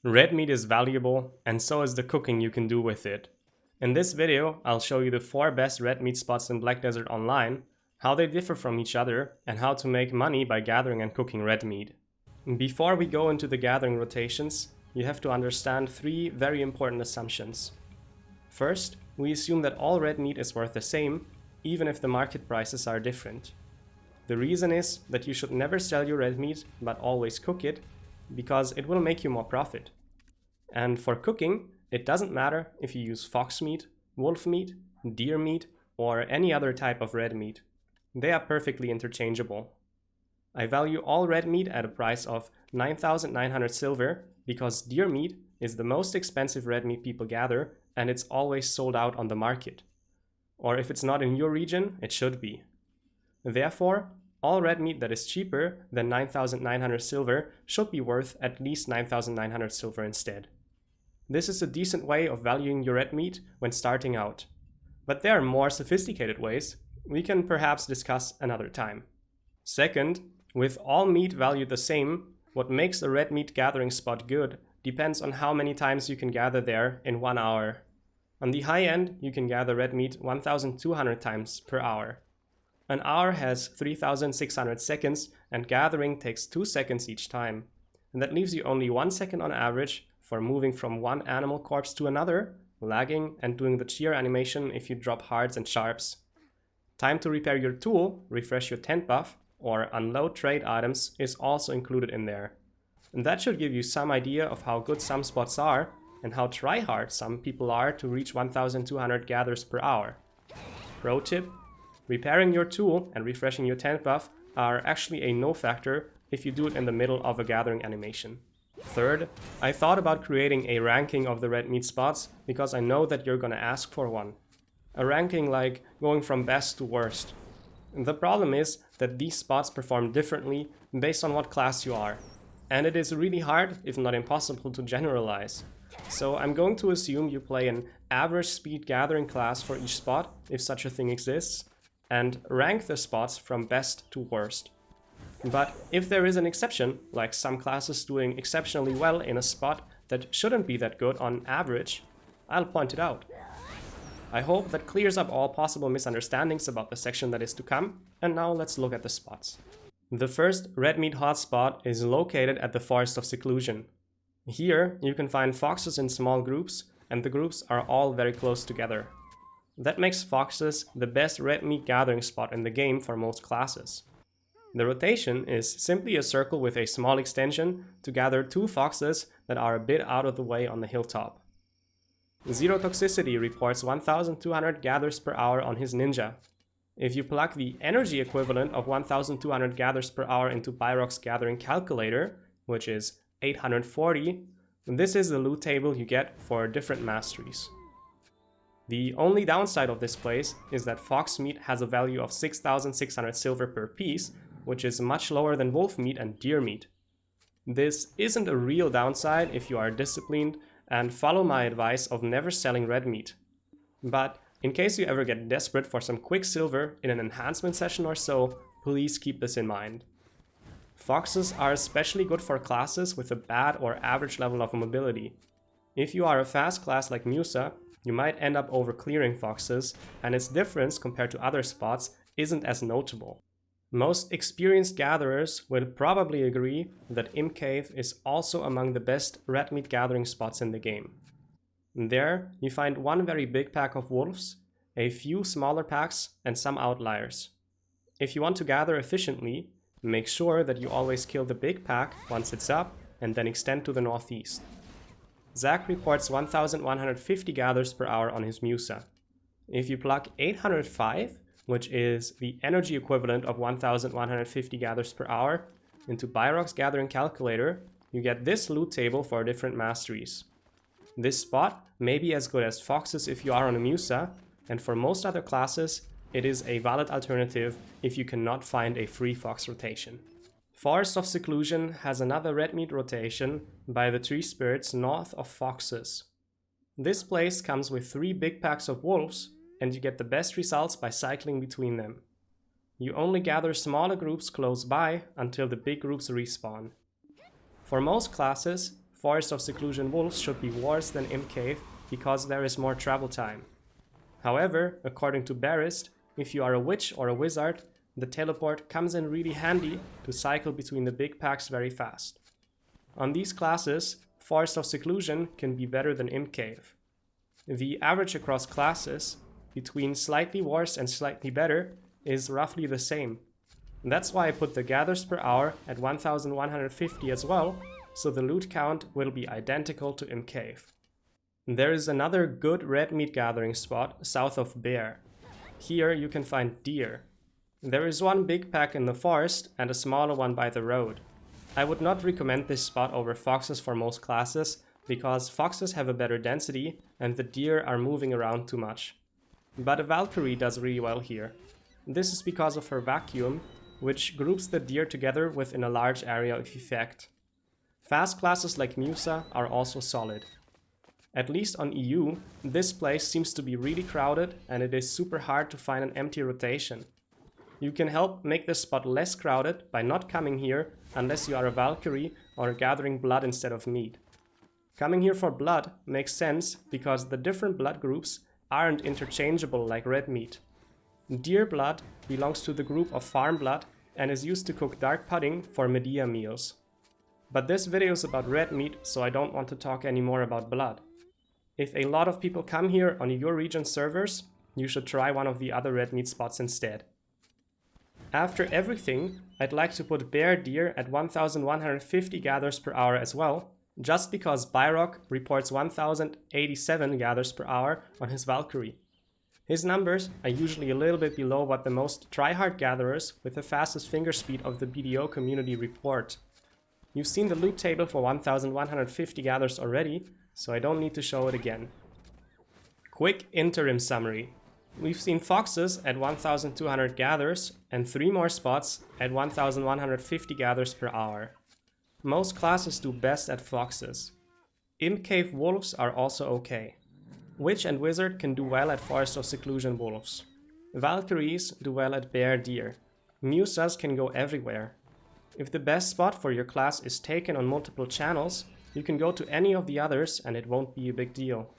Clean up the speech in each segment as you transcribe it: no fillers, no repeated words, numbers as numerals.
Red meat is valuable, and so is the cooking you can do with it. In this video, I'll show you the 4 best red meat spots in Black Desert Online, how they differ from each other, and how to make money by gathering and cooking red meat. Before we go into the gathering rotations, you have to understand 3 very important assumptions. First, we assume that all red meat is worth the same, even if the market prices are different. The reason is that you should never sell your red meat, but always cook it, because it will make you more profit. And for cooking, it doesn't matter if you use fox meat, wolf meat, deer meat, or any other type of red meat. They are perfectly interchangeable. I value all red meat at a price of 9,900 silver because deer meat is the most expensive red meat people gather, and it's always sold out on the market. Or if it's not in your region, it should be. Therefore, all red meat that is cheaper than 9,900 silver should be worth at least 9,900 silver instead. This is a decent way of valuing your red meat when starting out. But there are more sophisticated ways we can perhaps discuss another time. Second, with all meat valued the same, what makes a red meat gathering spot good depends on how many times you can gather there in 1 hour. On the high end, you can gather red meat 1,200 times per hour. An hour has 3,600 seconds, and gathering takes 2 seconds each time. And that leaves you only 1 second on average for moving from one animal corpse to another, lagging, and doing the cheer animation if you drop hearts and sharps. Time to repair your tool, refresh your tent buff, or unload trade items is also included in there. And that should give you some idea of how good some spots are and how try-hard some people are to reach 1,200 gathers per hour. Pro tip: repairing your tool and refreshing your tent buff are actually a no factor if you do it in the middle of a gathering animation. Third, I thought about creating a ranking of the red meat spots because I know that you're gonna ask for one. A ranking like going from best to worst. The problem is that these spots perform differently based on what class you are. And it is really hard, if not impossible, to generalize. So I'm going to assume you play an average speed gathering class for each spot, if such a thing exists, and rank the spots from best to worst. But if there is an exception, like some classes doing exceptionally well in a spot that shouldn't be that good on average, I'll point it out. I hope that clears up all possible misunderstandings about the section that is to come, and now let's look at the spots. The first red meat hotspot is located at the Forest of Seclusion. Here you can find foxes in small groups, and the groups are all very close together. That makes foxes the best red meat gathering spot in the game for most classes. The rotation is simply a circle with a small extension to gather 2 foxes that are a bit out of the way on the hilltop. Zero Toxicity reports 1,200 gathers per hour on his ninja. If you plug the energy equivalent of 1,200 gathers per hour into Behr's gathering calculator, which is 840, this is the loot table you get for different masteries. The only downside of this place is that fox meat has a value of 6,600 silver per piece, which is much lower than wolf meat and deer meat. This isn't a real downside if you are disciplined and follow my advice of never selling red meat. But in case you ever get desperate for some quick silver in an enhancement session or so, please keep this in mind. Foxes are especially good for classes with a bad or average level of mobility. If you are a fast class like Musa, you might end up over-clearing foxes, and its difference compared to other spots isn't as notable. Most experienced gatherers will probably agree that Imp Cave is also among the best red meat gathering spots in the game. There you find one very big pack of wolves, a few smaller packs, and some outliers. If you want to gather efficiently, make sure that you always kill the big pack once it's up and then extend to the northeast. Zach reports 1,150 gathers per hour on his Musa. If you plug 805, which is the energy equivalent of 1,150 gathers per hour, into Behr's gathering calculator, you get this loot table for different masteries. This spot may be as good as foxes if you are on a Musa, and for most other classes, it is a valid alternative if you cannot find a free fox rotation. Forest of Seclusion has another red meat rotation by the tree spirits north of foxes. This place comes with 3 big packs of wolves, and you get the best results by cycling between them. You only gather smaller groups close by until the big groups respawn. For most classes, Forest of Seclusion wolves should be worse than Imp Cave because there is more travel time. However, according to Behr, if you are a witch or a wizard, the teleport comes in really handy to cycle between the big packs very fast. On these classes, Forest of Seclusion can be better than Imp Cave. The average across classes, between slightly worse and slightly better, is roughly the same. That's why I put the gathers per hour at 1150 as well, so the loot count will be identical to Imp Cave. There is another good red meat gathering spot south of Behr. Here you can find deer. There is one big pack in the forest and a smaller one by the road. I would not recommend this spot over foxes for most classes, because foxes have a better density and the deer are moving around too much. But a Valkyrie does really well here. This is because of her vacuum, which groups the deer together within a large area of effect. Fast classes like Musa are also solid. At least on EU, this place seems to be really crowded and it is super hard to find an empty rotation. You can help make this spot less crowded by not coming here unless you are a Valkyrie or gathering blood instead of meat. Coming here for blood makes sense because the different blood groups aren't interchangeable like red meat. Deer blood belongs to the group of farm blood and is used to cook dark pudding for Medea meals. But this video is about red meat, so I don't want to talk anymore about blood. If a lot of people come here on your region servers, you should try one of the other red meat spots instead. After everything, I'd like to put Behr deer at 1150 gathers per hour as well, just because Byrock reports 1087 gathers per hour on his Valkyrie. His numbers are usually a little bit below what the most tryhard gatherers with the fastest finger speed of the BDO community report. You've seen the loot table for 1150 gathers already, so I don't need to show it again. Quick interim summary. We've seen foxes at 1200 gathers and 3 more spots at 1150 gathers per hour. Most classes do best at foxes. Imp Cave wolves are also okay. Witch and wizard can do well at Forest of Seclusion wolves. Valkyries do well at Behr deer. Musas can go everywhere. If the best spot for your class is taken on multiple channels, you can go to any of the others and it won't be a big deal.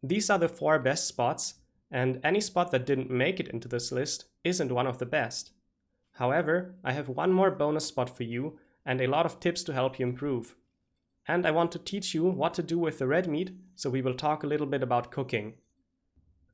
These are the 4 best spots, and any spot that didn't make it into this list isn't one of the best. However, I have one more bonus spot for you and a lot of tips to help you improve. And I want to teach you what to do with the red meat, so we will talk a little bit about cooking.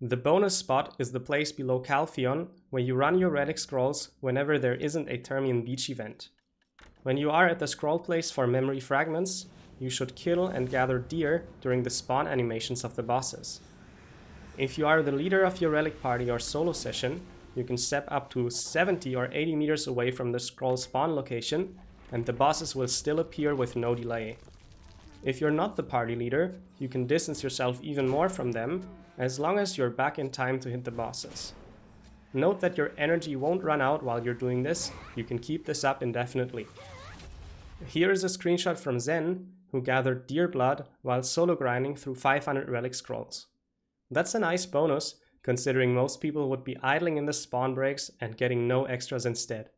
The bonus spot is the place below Calpheon, where you run your Relic Scrolls whenever there isn't a Termian Beach event. When you are at the scroll place for memory fragments, you should kill and gather deer during the spawn animations of the bosses. If you are the leader of your relic party or solo session, you can step up to 70 or 80 meters away from the scroll spawn location, and the bosses will still appear with no delay. If you're not the party leader, you can distance yourself even more from them, as long as you're back in time to hit the bosses. Note that your energy won't run out while you're doing this, you can keep this up indefinitely. Here is a screenshot from Zen, who gathered deer blood while solo grinding through 500 relic scrolls. That's a nice bonus, considering most people would be idling in the spawn breaks and getting no extras instead.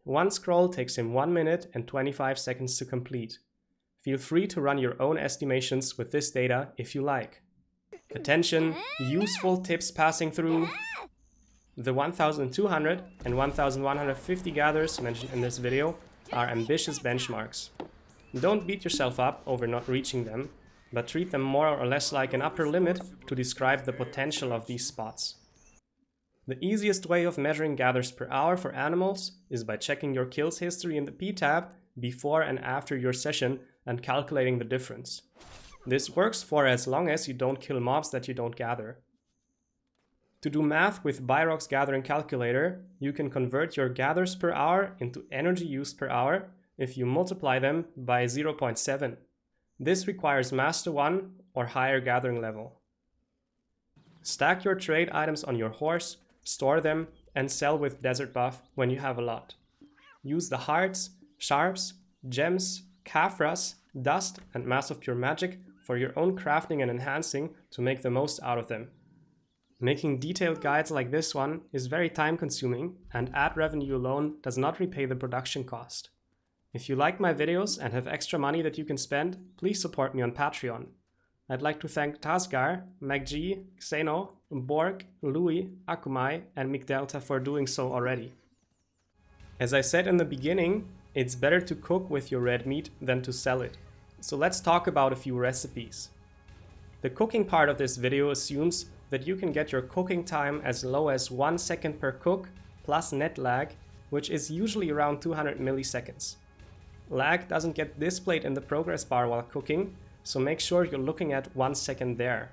One scroll takes him 1 minute and 25 seconds to complete. Feel free to run your own estimations with this data if you like. Attention, useful tips passing through. The 1200 and 1150 gathers mentioned in this video are ambitious benchmarks. Don't beat yourself up over not reaching them, but treat them more or less like an upper limit to describe the potential of these spots. The easiest way of measuring gathers per hour for animals is by checking your kills history in the P tab before and after your session and calculating the difference. This works for as long as you don't kill mobs that you don't gather. To do math with Byrock's gathering calculator, you can convert your gathers per hour into energy used per hour if you multiply them by 0.7. This requires Master 1 or higher gathering level. Stack your trade items on your horse, store them, and sell with Desert Buff when you have a lot. Use the hearts, sharps, gems, Kafras, dust, and Mass of Pure Magic for your own crafting and enhancing to make the most out of them. Making detailed guides like this one is very time consuming, and ad revenue alone does not repay the production cost. If you like my videos and have extra money that you can spend, please support me on Patreon. I'd like to thank Tasgar, MacG, Xeno, Borg, Louis, Akumai, and McDelta for doing so already. As I said in the beginning, it's better to cook with your red meat than to sell it. So let's talk about a few recipes. The cooking part of this video assumes that you can get your cooking time as low as 1 second per cook plus net lag, which is usually around 200 milliseconds. Lag doesn't get displayed in the progress bar while cooking, so make sure you're looking at 1 second there.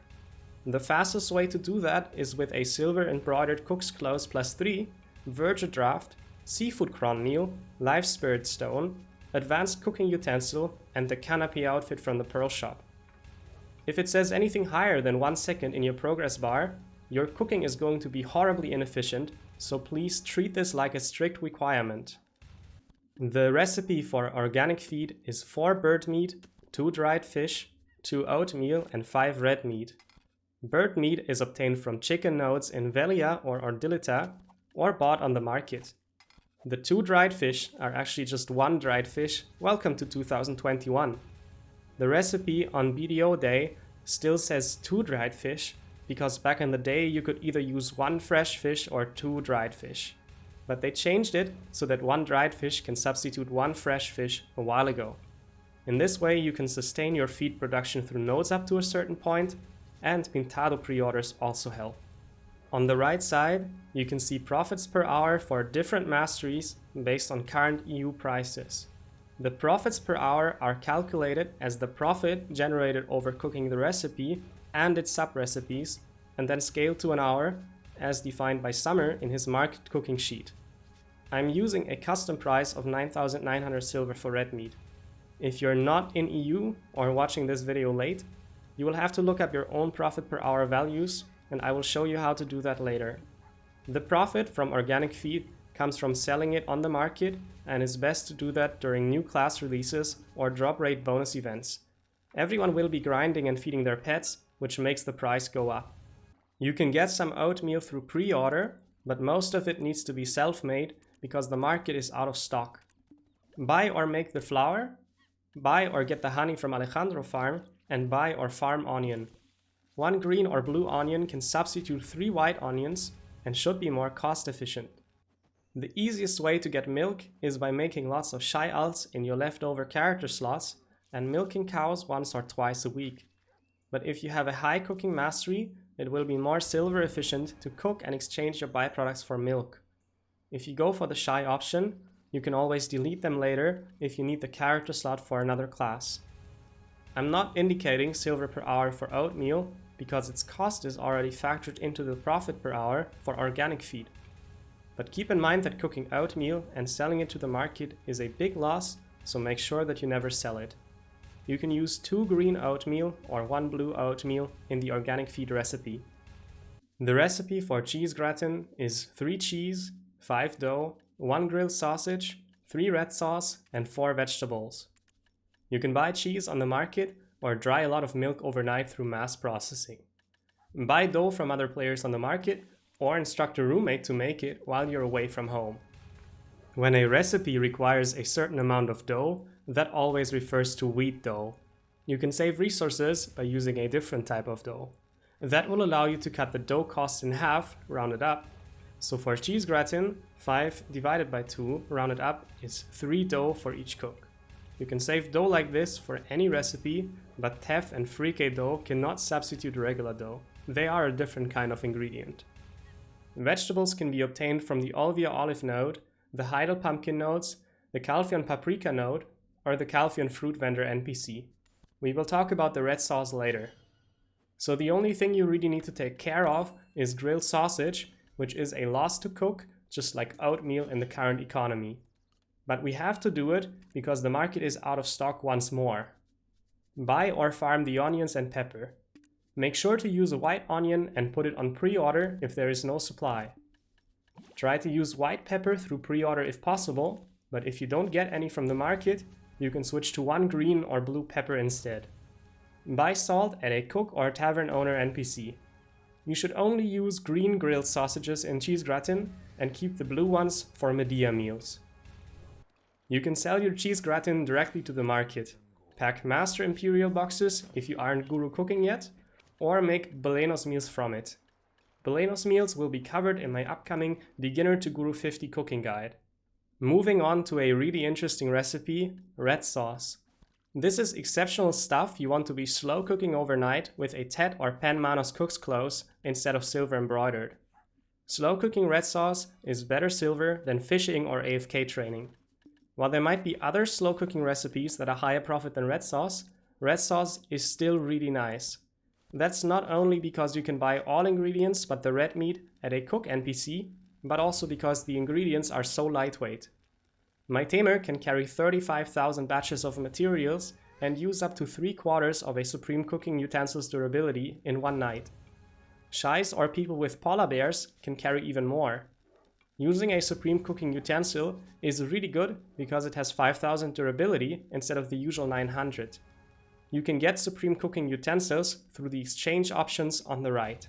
The fastest way to do that is with a silver embroidered cook's clothes +3, Verger draft, seafood cron meal, live spirit stone, advanced cooking utensil, and the canopy outfit from the Pearl shop. If it says anything higher than 1 second in your progress bar, your cooking is going to be horribly inefficient, so please treat this like a strict requirement. The recipe for organic feed is 4 bird meat, 2 dried fish, 2 oatmeal, and 5 red meat. Bird meat is obtained from chicken nodes in Velia or Ordilita, or bought on the market. The 2 dried fish are actually just 1 dried fish. Welcome to 2021. The recipe on BDO day still says 2 dried fish, because back in the day you could either use 1 fresh fish or 2 dried fish. But they changed it so that 1 dried fish can substitute 1 fresh fish a while ago. In this way you can sustain your feed production through nodes up to a certain point, and Pintado pre-orders also help. On the right side you can see profits per hour for different masteries based on current EU prices. The profits per hour are calculated as the profit generated over cooking the recipe and its sub-recipes, and then scaled to an hour, as defined by Summer in his market cooking sheet. I'm using a custom price of 9,900 silver for red meat. If you're not in EU or watching this video late, you will have to look up your own profit per hour values, and I will show you how to do that later. The profit from organic feed comes from selling it on the market, and it's best to do that during new class releases or drop rate bonus events. Everyone will be grinding and feeding their pets, which makes the price go up. You can get some oatmeal through pre-order, but most of it needs to be self-made because the market is out of stock. Buy or make the flour, buy or get the honey from Alejandro farm, and buy or farm onion. 1 green or blue onion can substitute 3 white onions and should be more cost efficient. The easiest way to get milk is by making lots of shy alts in your leftover character slots and milking cows once or twice a week. But if you have a high cooking mastery, it will be more silver efficient to cook and exchange your byproducts for milk. If you go for the shy option, you can always delete them later if you need the character slot for another class. I'm not indicating silver per hour for oatmeal because its cost is already factored into the profit per hour for organic feed. But keep in mind that cooking oatmeal and selling it to the market is a big loss, so make sure that you never sell it. You can use 2 green oatmeal or 1 blue oatmeal in the organic feed recipe. The recipe for cheese gratin is 3 cheese, 5 dough, 1 grilled sausage, 3 red sauce, and 4 vegetables. You can buy cheese on the market or dry a lot of milk overnight through mass processing. Buy dough from other players on the market or instruct a roommate to make it while you're away from home. When a recipe requires a certain amount of dough, that always refers to wheat dough. You can save resources by using a different type of dough. That will allow you to cut the dough cost in half, rounded up. So for cheese gratin, 5 divided by 2, rounded up, is 3 dough for each cook. You can save dough like this for any recipe, but teff and frike dough cannot substitute regular dough. They are a different kind of ingredient. Vegetables can be obtained from the Olvia olive node, the Heidel pumpkin nodes, the Calphion paprika node, or the Calphion fruit vendor NPC. We will talk about the red sauce later. So the only thing you really need to take care of is grilled sausage, which is a loss to cook, just like oatmeal in the current economy. But we have to do it because the market is out of stock once more. Buy or farm the onions and pepper. Make sure to use a white onion and put it on pre-order if there is no supply. Try to use white pepper through pre-order if possible, but if you don't get any from the market, you can switch to 1 green or blue pepper instead. Buy salt at a cook or tavern owner NPC. You should only use green grilled sausages in cheese gratin and keep the blue ones for Medea meals. You can sell your cheese gratin directly to the market, pack Master Imperial boxes if you aren't guru cooking yet, or make Belenos meals from it. Belenos meals will be covered in my upcoming Beginner to Guru 50 cooking guide. Moving on to a really interesting recipe, red sauce. This is exceptional stuff you want to be slow cooking overnight with a Tet or Pan Manos cook's clothes instead of silver embroidered. Slow cooking red sauce is better silver than fishing or AFK training. While there might be other slow cooking recipes that are higher profit than red sauce is still really nice. That's not only because you can buy all ingredients but the red meat at a cook NPC, but also because the ingredients are so lightweight. My tamer can carry 35,000 batches of materials and use up to 3/4 of a supreme cooking utensil's durability in one night. Shais or people with polar bears can carry even more. Using a supreme cooking utensil is really good because it has 5,000 durability instead of the usual 900. You can get supreme cooking utensils through the exchange options on the right.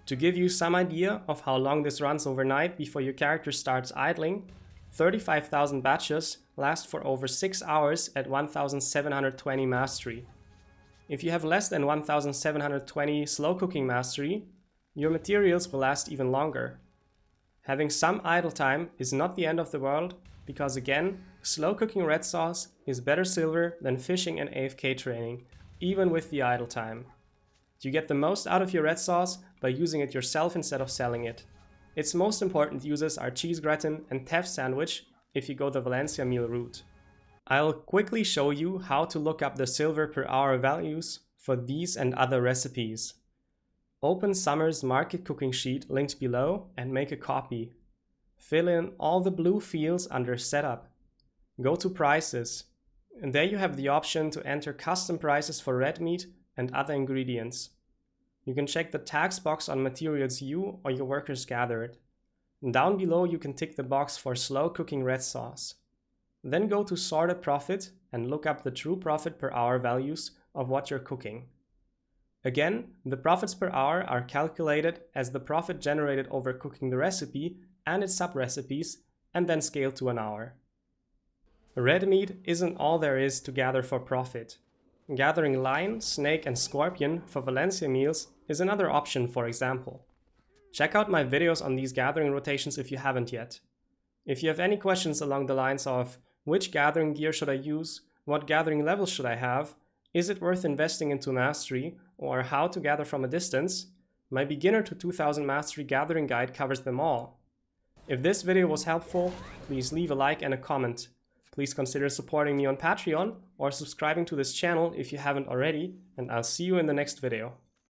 To give you some idea of how long this runs overnight before your character starts idling, 35,000 batches last for over 6 hours at 1720 mastery. If you have less than 1720 slow cooking mastery, your materials will last even longer. Having some idle time is not the end of the world because again, slow cooking red sauce is better silver than fishing and AFK training, even with the idle time. You get the most out of your red sauce by using it yourself instead of selling it. Its most important uses are cheese gratin and teff sandwich if you go the Valencia meal route. I'll quickly show you how to look up the silver per hour values for these and other recipes. Open Summer's market cooking sheet linked below and make a copy. Fill in all the blue fields under Setup. Go to Prices, and there you have the option to enter custom prices for red meat and other ingredients. You can check the tax box on materials you or your workers gathered. Down below you can tick the box for slow cooking red sauce. Then go to Sorted Profit and look up the true profit per hour values of what you're cooking. Again, the profits per hour are calculated as the profit generated over cooking the recipe and its sub-recipes, and then scaled to an hour. Red meat isn't all there is to gather for profit. Gathering lion, snake and scorpion for Valencia meals is another option, for example. Check out my videos on these gathering rotations if you haven't yet. If you have any questions along the lines of which gathering gear should I use, what gathering level should I have, is it worth investing into mastery, or how to gather from a distance, my Beginner to 2000 Mastery Gathering Guide covers them all. If this video was helpful, please leave a like and a comment. Please consider supporting me on Patreon or subscribing to this channel if you haven't already, and I'll see you in the next video.